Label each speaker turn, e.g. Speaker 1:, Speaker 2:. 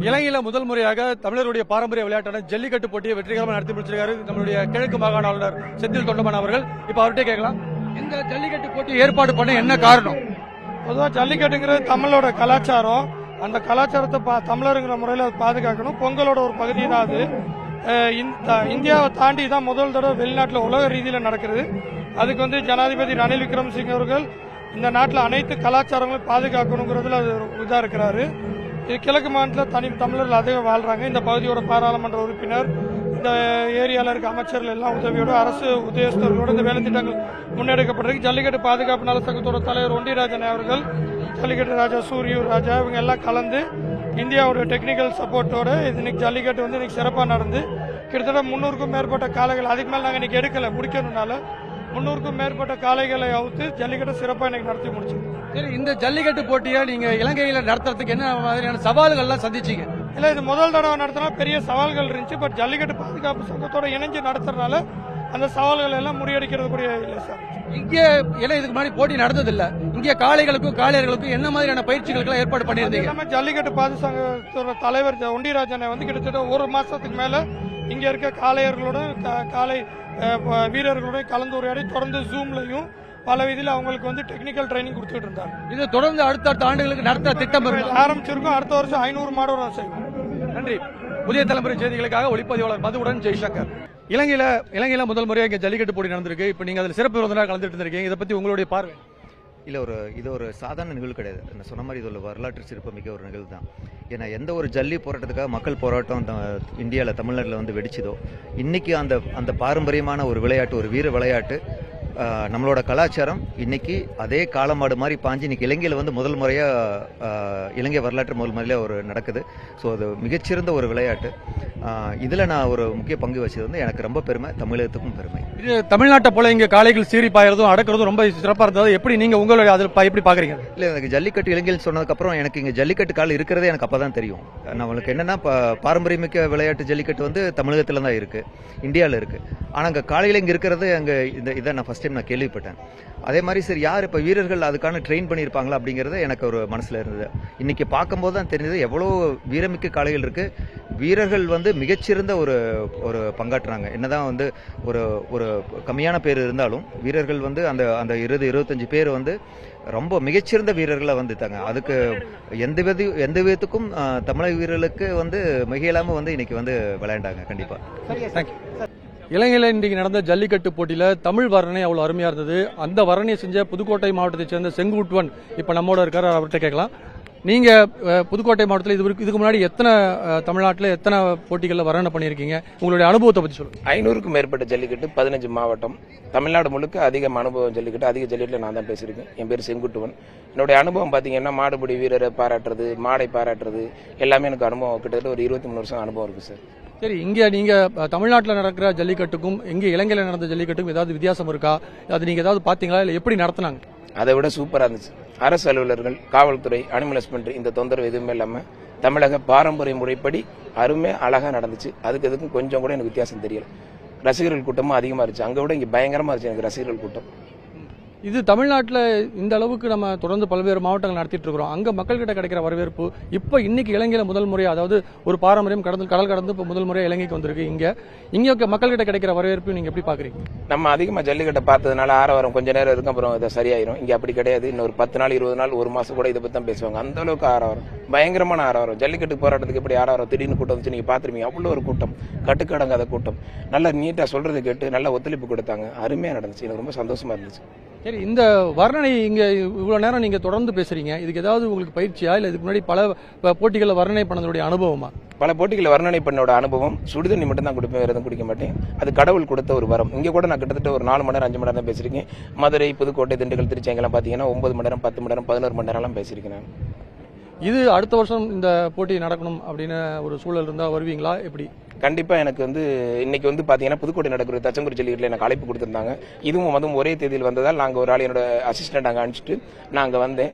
Speaker 1: இலங்கையில முதல் முறையாக தமிழருடைய பாரம்பரிய விளையாட்டான ஜல்லிக்கட்டு போட்டியை வெற்றிகரமாக நடத்தி முடிச்சிருக்காரு நம்மளுடைய கிழக்கு மாகாண ஆளுநர் செந்தில் தொண்டமான் அவர்கள். இப்ப அவர்கிட்ட கேட்கலாம், இந்த ஜல்லிக்கட்டு போட்டி ஏற்பாடு பண்ண என்ன காரணம்?
Speaker 2: பொதுவாக ஜல்லிக்கட்டுங்கிறது தமிழோட கலாச்சாரம். அந்த கலாச்சாரத்தை தமிழருங்கிற முறையில் பாதுகாக்கணும். பொங்கலோட ஒரு பகுதி தான் அது. இந்தியாவை தாண்டி தான் முதல் தடவை வெளிநாட்டில் உலக ரீதியில் நடக்கிறது. அதுக்கு ஜனாதிபதி ரணில் விக்ரமசிங்க அவர்கள் இந்த நாட்டில் அனைத்து கலாச்சாரங்களும் பாதுகாக்கணுங்கிறதுல அது இதாக இருக்கிறாரு. இது கிழக்கு மாநிலத்தில் தமிழர்கள் அதிகம் வாழ்றாங்க. இந்த பகுதியோட பாராளுமன்ற உறுப்பினர், இந்த ஏரியாவில் இருக்க அமைச்சர்கள் எல்லாம் உதவியோடு அரசு உத்தியோகஸ்தர்களோடு இந்த வேலை திட்டங்கள் முன்னெடுக்கப்பட்டிருக்கு. ஜல்லிக்கட்டு பாதுகாப்பு நல சங்கத்தோட தலைவர் ஒண்டிராஜன் அவர்கள், ஜல்லிக்கட்டு ராஜா சூரியூர் ராஜா இவங்க எல்லாம் கலந்து இந்தியாவோட டெக்னிக்கல் சப்போர்ட்டோட இன்னைக்கு ஜல்லிக்கட்டு இன்னைக்கு சிறப்பாக நடந்து கிட்டத்தட்ட 300க்கும் மேற்பட்ட காளைகள், அதுக்கு மேலே நாங்கள் இன்னைக்கு எடுக்கல முடிக்கணும்னால 300க்கும் மேற்பட்ட காளைகளை அவுத்து ஜல்லிக்கட்டு சிறப்பாக இன்னைக்கு நடத்தி முடிச்சோம்.
Speaker 1: சரி, இந்த ஜல்லிக்கட்டு போட்டியை நீங்க இலங்கையில நடத்துறதுக்கு என்ன மாதிரியான சவால்கள்லாம் சந்திச்சீங்க?
Speaker 2: இல்லை, இது முதல் தடவை நடத்தினா பெரிய சவால்கள் இருந்துச்சு. பட் ஜல்லிக்கட்டு பாதுகாப்பு சங்கத்தோட இணைஞ்சு நடத்துறதுனால அந்த சவால்கள் எல்லாம் முறியடிக்கிறது கூட இல்லை சார்.
Speaker 1: இங்கே இதுக்கு முன்னாடி போட்டி நடந்தது இல்ல. இங்கே காளைகளுக்கும் காளையர்களுக்கும் என்ன மாதிரியான பயிற்சிகளுக்கு ஏற்பாடு பண்ணியிருந்தீங்க?
Speaker 2: நம்ம ஜல்லிக்கட்டு பாது சங்கத்தோட தலைவர் ஒண்டிராஜனை கிட்டத்தட்ட ஒரு மாசத்துக்கு மேல இங்க இருக்க காளையர்களோட காளை வீரர்களோட கலந்துரையாடி தொடர்ந்து ஜூம்லையும் பல விதியில் அவங்களுக்கு டெக்னிக்கல் ட்ரைனிங் கொடுத்துட்டு இருந்தார்.
Speaker 1: இது தொடர்ந்து அடுத்த ஆண்டுகளுக்கு நடத்த திட்டம்
Speaker 2: ஆரம்பிச்சிருக்கோம். அடுத்த வருஷம் 500 மாடு செய்வோம்.
Speaker 1: நன்றி. புதிய தலைமுறை செய்திகளுக்காக ஒளிப்பதிவாளர் மதுவுடன் ஜெய்சங்கர். இலங்கையில முதல் முறையாக இங்கே ஜல்லிக்கட்டு போட்டி நடந்திருக்கு. இப்போ நீங்க அதில் சிறப்பு விருந்தினராக கலந்துட்டு இருக்கீங்க. இதை பத்தி உங்களுடைய பார்வை?
Speaker 3: இல்லை, இது ஒரு சாதாரண நிகழ்வு கிடையாது. நான் சொன்ன மாதிரி இது ஒரு வரலாற்று சிறப்புமிக்க ஒரு நிகழ்வு தான். ஏன்னா எந்த ஒரு ஜல்லி போராட்டத்துக்காக மக்கள் போராட்டம் இந்தியாவில் தமிழ்நாட்டில் வெடிச்சதோ, இன்னைக்கு அந்த பாரம்பரியமான ஒரு விளையாட்டு, ஒரு வீர விளையாட்டு, நம்மளோட கலாச்சாரம் இன்னைக்கு அதே காளமாடு மாதிரி பாஞ்சு இன்னைக்கு இலங்கையில் முதல் முறையாக இலங்கை வரலாற்று முதல் முறையில் ஒரு நடக்குது. ஸோ அது மிகச்சிறந்த ஒரு விளையாட்டு. இதில் நான் ஒரு முக்கிய பங்கு வச்சது எனக்கு ரொம்ப பெருமை, தமிழகத்துக்கும் பெருமை.
Speaker 1: இது தமிழ்நாட்டை போல இங்கே காளைகள் சீறி பாயறதும் அடக்கிறதும் ரொம்ப சிறப்பாக இருந்தது. எப்படி நீங்க உங்களுடைய அதில் எப்படி பாக்குறீங்க?
Speaker 3: இல்லை, எனக்கு ஜல்லிக்கட்டு இலங்கையில் சொன்னதுக்கப்புறம் எனக்கு இங்கே ஜல்லிக்கட்டு கால இருக்கிறதே எனக்கு அப்போ தான் தெரியும். நம்மளுக்கு என்னன்னா பாரம்பரியமிக்க விளையாட்டு ஜல்லிக்கட்டு தமிழகத்தில் தான் இருக்கு, இந்தியாவில் இருக்கு. ஆனால் அங்கே காலையில் இங்கே இருக்கிறது அங்கே இதை நான் ஃபர்ஸ்ட் டைம் நான் கேள்விப்பட்டேன். அதே மாதிரி சரி, யார் இப்போ வீரர்கள் அதுக்கான ட்ரெயின் பண்ணியிருப்பாங்களா அப்படிங்கிறது எனக்கு ஒரு மனசில் இருந்தது. இன்னைக்கு பார்க்கும்போது தான் தெரிஞ்சது எவ்வளோ வீரமிக்க காளைகள் இருக்கு. வீரர்கள் மிகச்சிறந்த ஒரு பங்காற்றுறாங்க. என்னதான் ஒரு கம்மியான பேர் இருந்தாலும் வீரர்கள் அந்த 20-25 பேர் ரொம்ப மிகச்சிறந்த வீரர்களை வந்துட்டாங்க. அதுக்கு எந்த விதத்துக்கும் தமிழக வீரர்களுக்கு மிகையில்லாம இன்னைக்கு விளையாண்டாங்க. கண்டிப்பா.
Speaker 1: இலங்கையில் இன்றைக்கு நடந்த ஜல்லிக்கட்டு போட்டியில தமிழ் வர்ணனை அவ்வளவு அருமையா இருந்தது. அந்த வர்ணனையை செஞ்ச புதுக்கோட்டை மாவட்டத்தை சேர்ந்த செங்குட்டுவன் இப்ப நம்மோட இருக்காரு. அவர்கிட்ட கேட்கலாம், நீங்க புதுக்கோட்டை மாவட்டத்தில் இதுக்கு முன்னாடி தமிழ்நாட்டில் எத்தனை போட்டிகளில் வர்ணனை பண்ணியிருக்கீங்க? உங்களுடைய அனுபவத்தை பற்றி சொல்லுங்க.
Speaker 4: 500க்கும் மேற்பட்ட ஜல்லிக்கட்டு, 15 மாவட்டம், தமிழ்நாடு முழுக்க அதிகம் அனுபவம் ஜல்லிக்கட்டு. அதிக ஜல்லிக்கட்டில் நான் தான் பேசியிருக்கேன். என் பேர் செங்குட்டுவன். என்னுடைய அனுபவம் பார்த்தீங்கன்னா மாடுபிடி வீரரை பாராட்டுறது, மாடை பாராட்டுறது எல்லாமே எனக்கு அனுபவம் கிட்டத்தட்ட ஒரு 23 வருஷம் அனுபவம் இருக்கு சார்.
Speaker 1: சரி, இங்க நீங்க தமிழ்நாட்டில் நடக்கிற ஜல்லிக்கட்டுக்கும் இங்க இலங்கையில் நடந்த ஜல்லிக்கட்டுக்கும் ஏதாவது வித்தியாசம் இருக்கா? அது நீங்க ஏதாவது பாத்தீங்களா? இல்ல எப்படி நடத்தினாங்க?
Speaker 4: அதை விட சூப்பரா இருந்துச்சு. அரசு அலுவலர்கள், காவல்துறை, அனிமல் ஹஸ்பண்டரி இந்த தொந்தரவு எதுவுமே இல்லாம தமிழக பாரம்பரிய முறைப்படி அருமை அழகா நடந்துச்சு. அதுக்கும் கொஞ்சம் கூட எனக்கு வித்தியாசம் தெரியல. ரசிகர்கள் கூட்டமும் அதிகமா இருந்துச்சு. அங்க விட இங்க பயங்கரமா இருந்துச்சு எனக்கு ரசிகர்கள் கூட்டம்.
Speaker 1: இது தமிழ்நாட்டில் இந்த அளவுக்கு நம்ம தொடர்ந்து பல்வேறு மாவட்டங்கள் நடத்திட்டு இருக்கிறோம். அங்க மக்கள் கிட்ட கிடைக்கிற வரவேற்பு இப்ப இன்னைக்கு இலங்கையில முதல் முறையா, அதாவது ஒரு பாரம்பரியம் கடல் கடந்து இப்ப முதல் முறையா இலங்கைக்கு வந்திருக்கு. இங்க மக்கள் கிட்ட கிடைக்கிற வரவேற்பு நீங்க எப்படி பாக்குறீங்க?
Speaker 4: நம்ம அதிகமா ஜல்லிக்கட்டை பார்த்ததுனால ஆரவாரம் கொஞ்ச நேரம் இருக்கும், அப்புறம் இதை சரியாயிரும். இங்க அப்படி கிடையாது. இன்னொரு 10 நாள் 20 நாள் ஒரு மாசம் கூட இதை பத்தி தான் பேசுவாங்க. அந்த அளவுக்கு ஆரவாரம், பயங்கரமான ஆரவாரம். ஜல்லிக்கட்டு போராட்டத்துக்கு எப்படி ஆரவாரம், திடீர்னு கூட்டம் வந்துச்சு நீங்க பாத்துருவீங்க. அவ்வளவு ஒரு கூட்டம், கட்டுக்கடங்காத கூட்டம். நல்லா நீட்டா சொல்றது கேட்டு நல்ல ஒத்துழைப்பு கொடுத்தாங்க. அருமையா நடந்துச்சு. எனக்கு ரொம்ப சந்தோஷமா இருந்துச்சு.
Speaker 1: சரி, இந்த வர்ணனை இங்க இவ்வளவு நேரம் நீங்க தொடர்ந்து பேசுறீங்க, இதுக்கு ஏதாவது உங்களுக்கு பயிற்சியா, இல்ல இதுக்கு முன்னாடி பல போட்டிகளில் வர்ணனை பண்ணதுடைய அனுபவமா?
Speaker 4: பல போட்டிகளை வர்ணனை பண்ணோட அனுபவம். சுடுதண்ணி மட்டும் தான் குடிப்பேன், வேற எதுவும் குடிக்க மாட்டேன். அது கடவுள் கொடுத்த ஒரு வரம். இங்க கூட நான் கிட்டத்தட்ட ஒரு 4 மணி நேரம் 5 மணி நேரம் தான் பேசியிருக்கேன். மதுரை, புதுக்கோட்டை, திண்டுக்கல், திருச்சி எங்கெல்லாம் பாத்தீங்கன்னா 9 மணி நேரம், 10 மணி நேரம், 11 மணி நேரம் பேசியிருக்கேன்.
Speaker 1: இது அடுத்த வருஷம் இந்த போட்டி நடக்கணும் அப்படின்னு ஒரு சூழல் இருந்தா வருவீங்களா? எப்படி?
Speaker 4: கண்டிப்பா. எனக்கு இன்னைக்கு பாத்தீங்கன்னா புதுக்கோட்டை நடக்கிற தச்சங்குடி ஜல்லிக்கட்டுல எனக்கு அழைப்பு கொடுத்திருந்தாங்க. இதுவும் ஒரே தேதியில் வந்ததால் நாங்க ஒரு ஆள் என்னோட அசிஸ்டன்ட் அங்க அனுப்பிச்சிட்டு நான் அங்க வந்தேன்.